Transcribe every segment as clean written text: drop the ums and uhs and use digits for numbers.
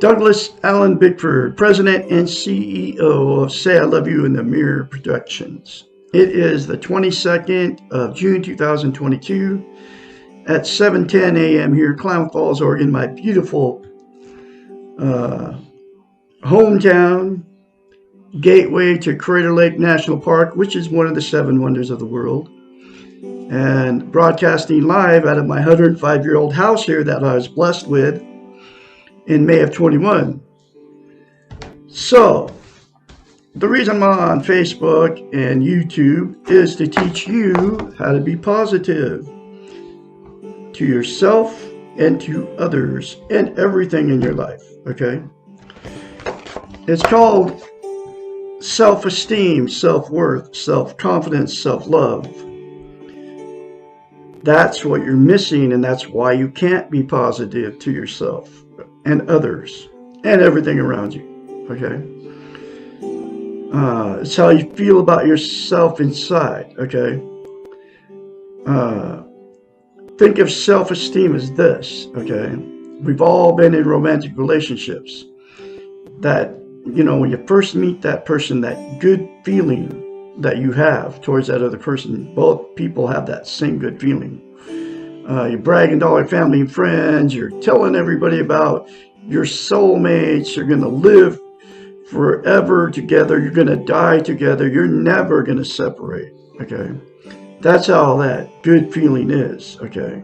Douglas Allen Bickford, President and CEO of Say I Love You in the Mirror Productions. It is the 22nd of June 2022 at 7:10 a.m. here in Klamath Falls, Oregon, my beautiful hometown, gateway to Crater Lake National Park, which is one of the 7 wonders of the world, and broadcasting live out of my 105-year-old house here that I was blessed with in May of 21. So, the reason I'm on Facebook and YouTube is to teach you how to be positive to yourself and to others and everything in your life, okay? It's called self-esteem, self-worth, self-confidence, self-love. That's what you're missing, and that's why you can't be positive to yourself and others and everything around you, okay? It's how you feel about yourself inside, okay? Think of self-esteem as this, okay? We've all been in romantic relationships that, you know, when you first meet that person, that good feeling that you have towards that other person, both people have that same good feeling. You're bragging to all your family and friends, you're telling everybody about your soulmates, you're going to live forever together, you're going to die together, you're never going to separate, okay? That's how that good feeling is, okay?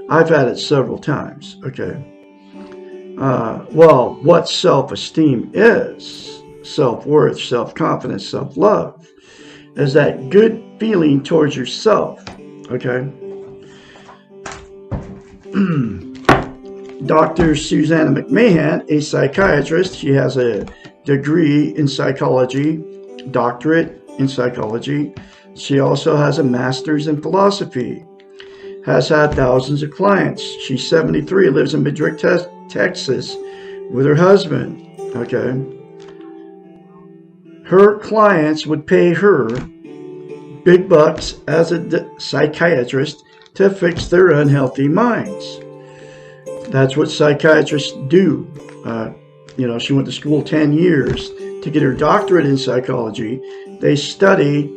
I've had it several times, okay? Well, what self-esteem is, self-worth, self-confidence, self-love, is that good feeling towards yourself, okay? Dr. Susanna McMahon, a psychiatrist, she has a degree in psychology, doctorate in psychology. She also has a master's in philosophy, has had thousands of clients. She's 73, lives in Madrid, Texas with her husband, okay? Her clients would pay her big bucks as a psychiatrist to fix their unhealthy minds. That's what psychiatrists do. You know, she went to school 10 years to get her doctorate in psychology. They study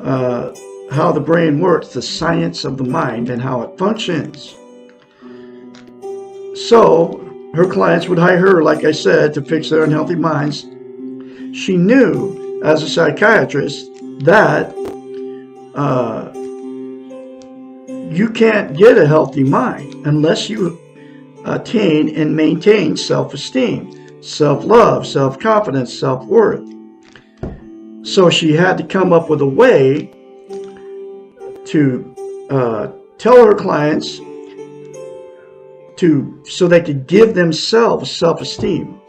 how the brain works, the science of the mind, and how it functions. So her clients would hire her, like I said, to fix their unhealthy minds. She knew as a psychiatrist that you can't get a healthy mind unless you attain and maintain self-esteem, self-love, self-confidence, self-worth. So she had to come up with a way to tell her clients so they could give themselves self-esteem.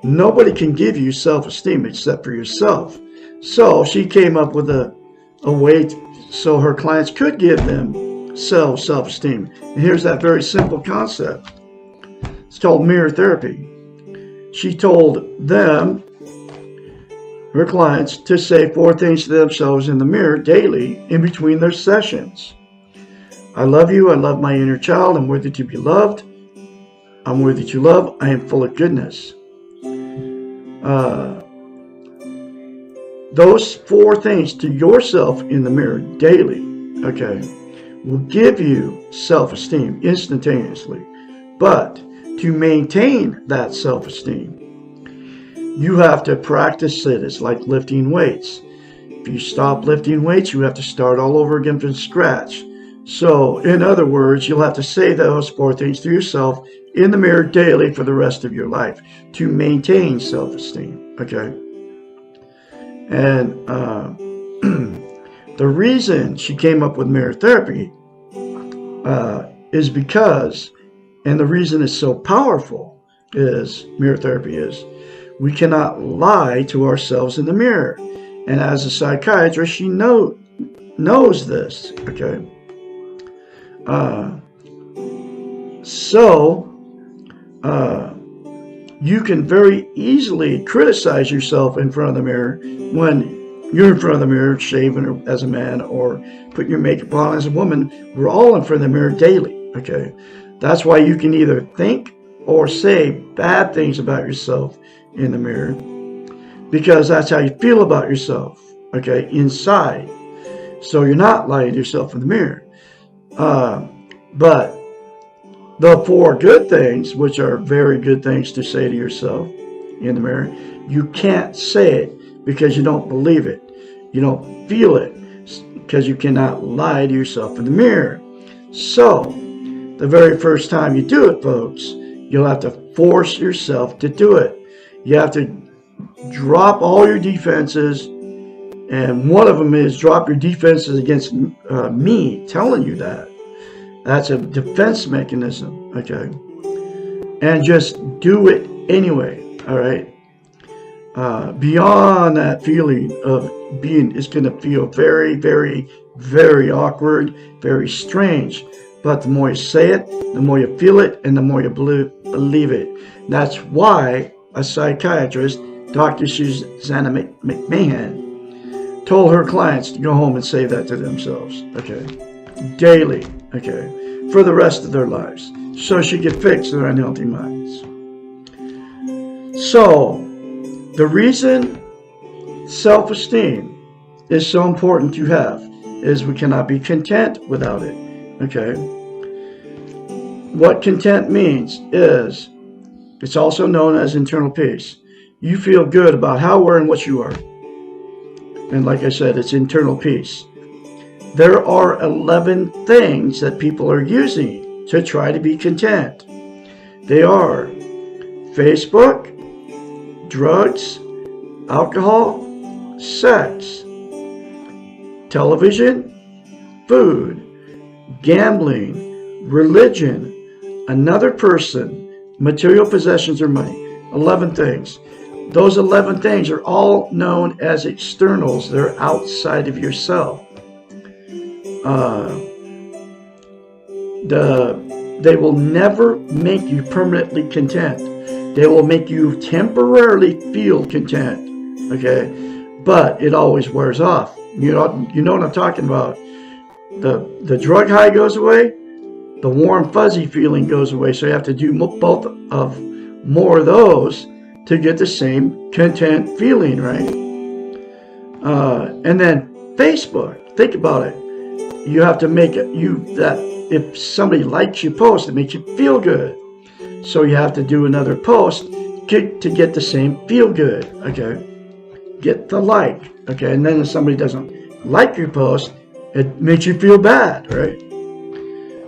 Nobody can give you self-esteem except for yourself. So she came up with a way so her clients could give themselves self-esteem. And here's that very simple concept. It's called mirror therapy. She told them, her clients, to say 4 things to themselves in the mirror daily in between their sessions. I love you. I love my inner child. I'm worthy to be loved. I'm worthy to love. I am full of goodness. Those 4 things to yourself in the mirror daily, okay, will give you self-esteem instantaneously. But to maintain that self-esteem, you have to practice it. It's like lifting weights. If you stop lifting weights, you have to start all over again from scratch. So, in other words, you'll have to say those 4 things to yourself in the mirror daily for the rest of your life to maintain self-esteem, okay? And the reason she came up with mirror therapy is because, and the reason it's so powerful is, mirror therapy is, we cannot lie to ourselves in the mirror. And as a psychiatrist, she knows this, okay? You can very easily criticize yourself in front of the mirror when you're in front of the mirror, shaving as a man or putting your makeup on as a woman. We're all in front of the mirror daily, okay? That's why you can either think or say bad things about yourself in the mirror, because that's how you feel about yourself, okay, inside. So you're not lying to yourself in the mirror. But the 4 good things, which are very good things to say to yourself in the mirror, you can't say it because you don't believe it. You don't feel it because you cannot lie to yourself in the mirror. So, the very first time you do it, folks, you'll have to force yourself to do it. You have to drop all your defenses, and one of them is drop your defenses against me telling you that. That's a defense mechanism, okay? And just do it anyway, all right? Beyond that feeling of being, it's going to feel very, very, very awkward, very strange. But the more you say it, the more you feel it, and the more you believe it. That's why a psychiatrist, Dr. Susanna McMahon, told her clients to go home and say that to themselves, okay? Daily, okay? For the rest of their lives. So she could fix their unhealthy minds. So, the reason self-esteem is so important to have is we cannot be content without it, okay? What content means is, it's also known as internal peace. You feel good about how, where, and what you are. And like I said, it's internal peace. There are 11 things that people are using to try to be content. They are Facebook, drugs, alcohol, sex, television, food, gambling, religion, another person, material possessions, or money. 11 things. Those 11 things are all known as externals. They're outside of yourself. They will never make you permanently content. They will make you temporarily feel content, okay? But it always wears off. You know what I'm talking about. The drug high goes away, the warm fuzzy feeling goes away. So you have to do both of more of those to get the same content feeling, right? And then Facebook, think about it. You have to make it that if somebody likes your post, it makes you feel good. So you have to do another post to get the same feel good, okay? Get the like, okay? And then if somebody doesn't like your post, it makes you feel bad, right?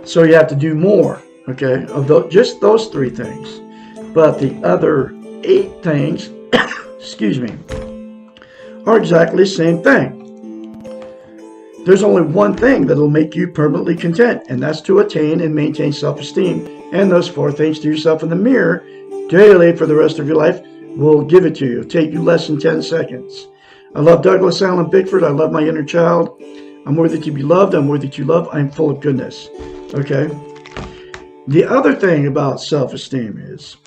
So you have to do more, okay? Of just those 3 things. But the other 8 things, excuse me, are exactly the same thing. There's only one thing that'll make you permanently content, and that's to attain and maintain self-esteem. And those 4 things to yourself in the mirror daily for the rest of your life will give it to you. It'll take you less than 10 seconds. I love Douglas Allen Bickford. I love my inner child. I'm worthy to be loved. I'm worthy to love. I'm full of goodness. Okay? The other thing about self-esteem is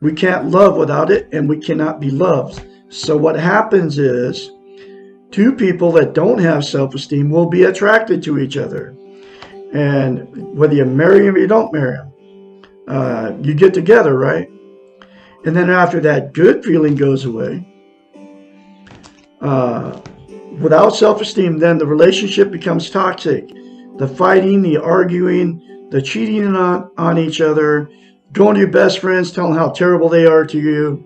we can't love without it, and we cannot be loved. So what happens is 2 people that don't have self-esteem will be attracted to each other. And whether you marry them or you don't marry them, you get together, right? And then after that good feeling goes away, without self-esteem, then the relationship becomes toxic. The fighting, the arguing, the cheating on each other, going to your best friends, telling how terrible they are to you,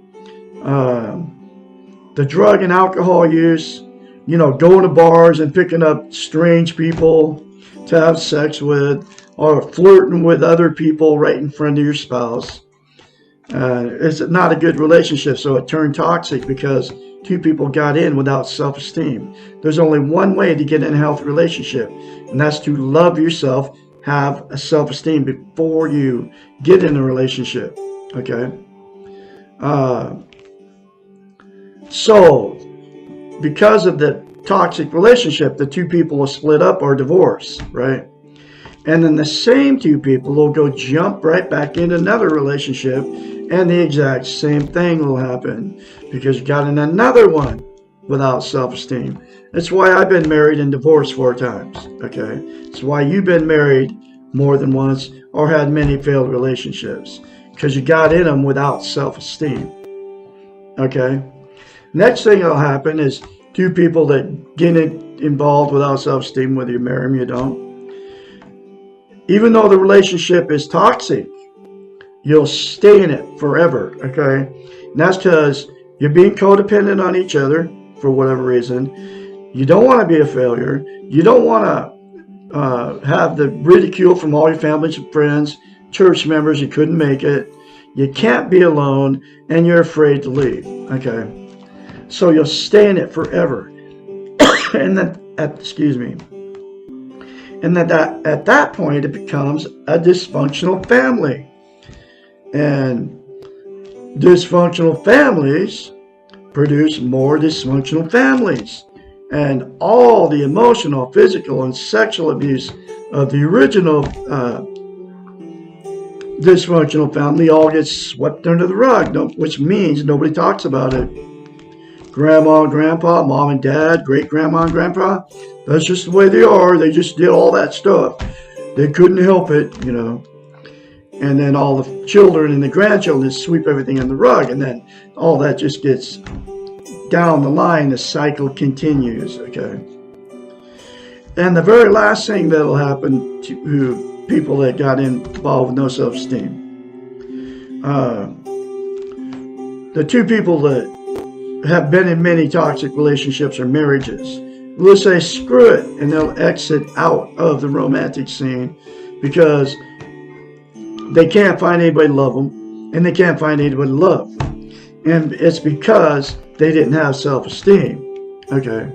the drug and alcohol use, going to bars and picking up strange people to have sex with, or flirting with other people right in front of your spouse. It's not a good relationship, so it turned toxic because 2 people got in without self-esteem. There's only one way to get in a healthy relationship, and that's to love yourself, have a self-esteem before you get in a relationship, okay? So, because of the toxic relationship, the 2 people will split up or divorce, right? And then the same 2 people will go jump right back into another relationship, and the exact same thing will happen because you got in another one without self-esteem. That's why I've been married and divorced 4 times, okay? It's why you've been married more than once or had many failed relationships, because you got in them without self-esteem. Okay? Next thing that'll happen is two people that get involved without self-esteem, whether you marry them or you don't. Even though the relationship is toxic, you'll stay in it forever. Okay? And that's because you're being codependent on each other for whatever reason. You don't want to be a failure. You don't want to have the ridicule from all your family and friends, church members. You couldn't make it. You can't be alone, and you're afraid to leave. Okay? So you'll stay in it forever. And then, at that point, it becomes a dysfunctional family. And dysfunctional families produce more dysfunctional families. And all the emotional, physical, and sexual abuse of the original dysfunctional family all gets swept under the rug, which means nobody talks about it. Grandma and grandpa, mom and dad, great grandma and grandpa, that's just the way they are. They just did all that stuff. They couldn't help it, you know. And then all the children and the grandchildren just sweep everything under the rug, and then all that just gets down the line. The cycle continues, okay? And the very last thing that'll happen to people that got involved with no self-esteem, the two people that have been in many toxic relationships or marriages will say screw it, and they'll exit out of the romantic scene because they can't find anybody to love them, and they can't find anybody to love. And it's because they didn't have self-esteem. Okay?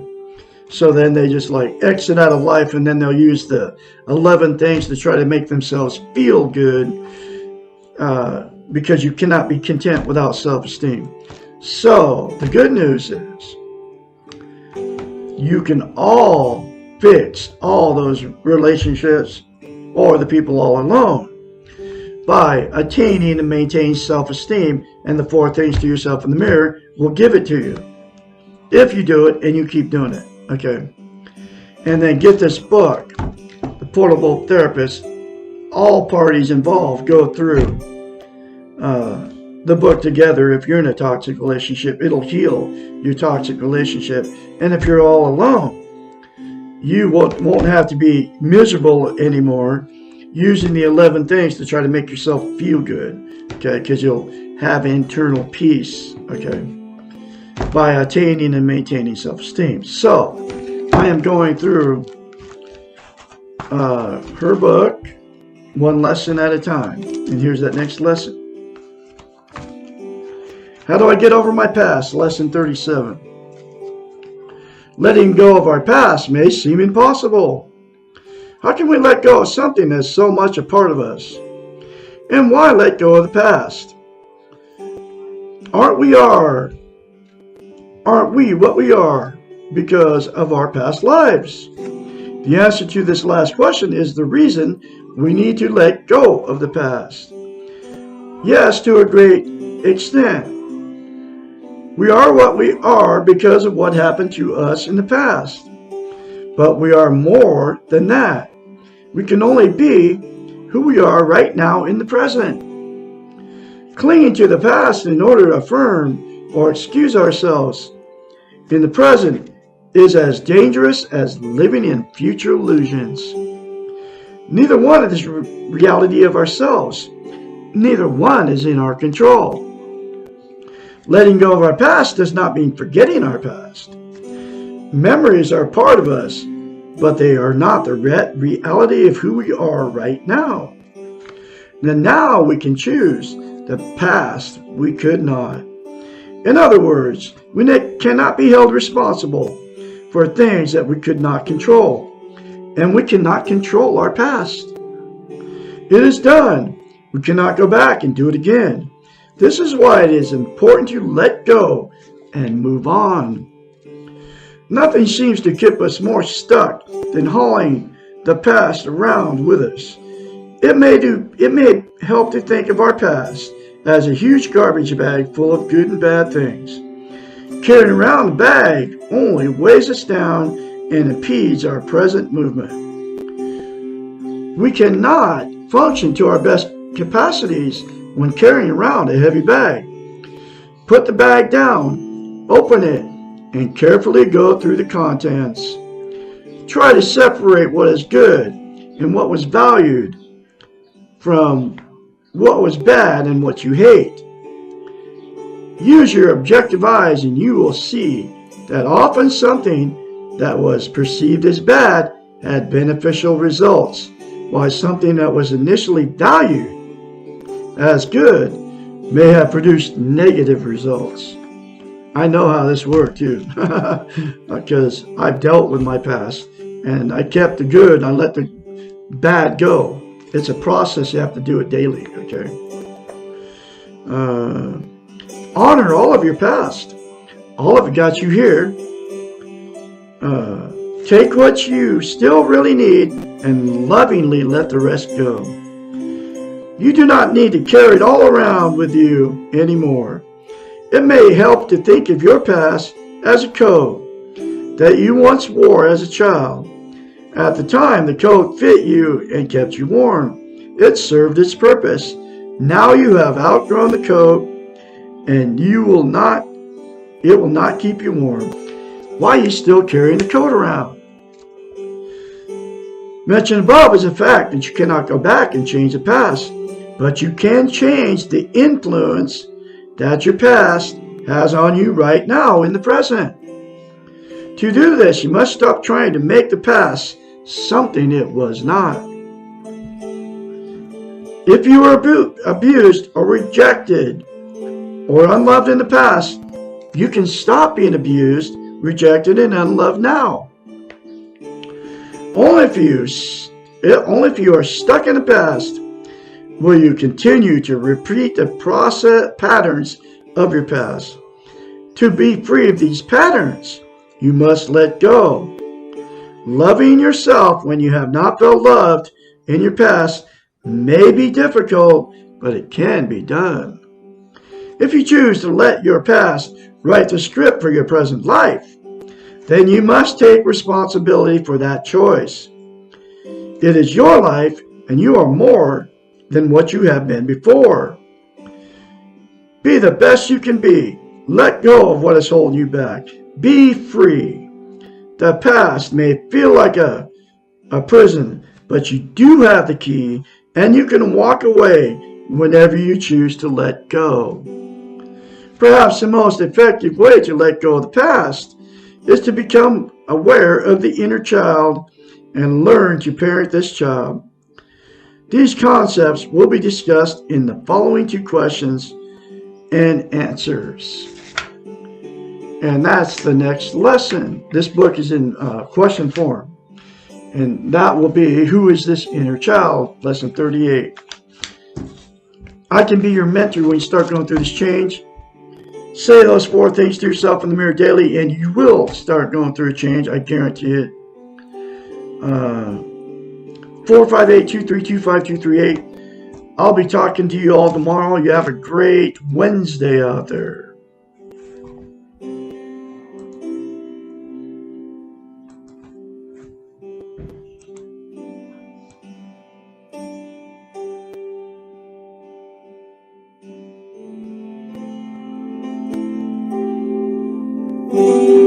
So then they just like exit out of life, and then they'll use the 11 things to try to make themselves feel good, because you cannot be content without self-esteem. So the good news is you can all fix all those relationships or the people all alone by attaining and maintaining self-esteem, and the 4 things to yourself in the mirror will give it to you if you do it and you keep doing it. Okay? And then get this book, The Portable Therapist. All parties involved go through the book together. If you're in a toxic relationship, it'll heal your toxic relationship. And if you're all alone, you won't have to be miserable anymore using the 11 things to try to make yourself feel good, okay? Because you'll have internal peace, okay, by attaining and maintaining self-esteem. So, I am going through her book, one lesson at a time. And here's that next lesson. How do I get over my past? Lesson 37. Letting go of our past may seem impossible. How can we let go of something that's so much a part of us? And why let go of the past? Aren't we what we are because of our past lives? The answer to this last question is the reason we need to let go of the past. Yes, to a great extent. We are what we are because of what happened to us in the past. But we are more than that. We can only be who we are right now in the present. Clinging to the past in order to affirm or excuse ourselves in the present is as dangerous as living in future illusions. Neither one is the reality of ourselves. Neither one is in our control. Letting go of our past does not mean forgetting our past. Memories are part of us, but they are not the reality of who we are right now. And now we can choose. The past we could not. In other words, we cannot be held responsible for things that we could not control. And we cannot control our past. It is done. We cannot go back and do it again. This is why it is important to let go and move on. Nothing seems to keep us more stuck than hauling the past around with us. It may help to think of our past as a huge garbage bag full of good and bad things. Carrying around the bag only weighs us down and impedes our present movement. We cannot function to our best capacities when carrying around a heavy bag. Put the bag down, open it, and carefully go through the contents. Try to separate what is good and what was valued from what was bad and what you hate. Use your objective eyes and you will see that often something that was perceived as bad had beneficial results, while something that was initially valued as good may have produced negative results. I know how this worked too, because I've dealt with my past and I kept the good and I let the bad go. It's a process, you have to do it daily, okay? Honor all of your past. All of it got you here. Take what you still really need and lovingly let the rest go. You do not need to carry it all around with you anymore. It may help to think of your past as a coat that you once wore as a child. At the time, the coat fit you and kept you warm. It served its purpose. Now you have outgrown the coat and it will not keep you warm. Why are you still carrying the coat around? Mentioned above is a fact that you cannot go back and change the past, but you can change the influence that your past has on you right now in the present. To do this, you must stop trying to make the past something it was not. If you were abused or rejected or unloved in the past, you can stop being abused, rejected, and unloved now. Only if you are stuck in the past will you continue to repeat the process patterns of your past. To be free of these patterns, you must let go. Loving yourself when you have not felt loved in your past may be difficult, but it can be done. If you choose to let your past write the script for your present life, then you must take responsibility for that choice. It is your life, and you are more than what you have been before. Be the best you can be. Let go of what is holding you back. Be free. The past may feel like a prison, but you do have the key, and you can walk away whenever you choose to let go. Perhaps the most effective way to let go of the past is to become aware of the inner child and learn to parent this child. These concepts will be discussed in the following 2 questions and answers. And that's the next lesson. This book is in question form. And that will be, who is this inner child? Lesson 38. I can be your mentor when you start going through this change. Say those 4 things to yourself in the mirror daily, and you will start going through a change. I guarantee it. 458-232-5238. I'll be talking to you all tomorrow. You have a great Wednesday out there. Thank you.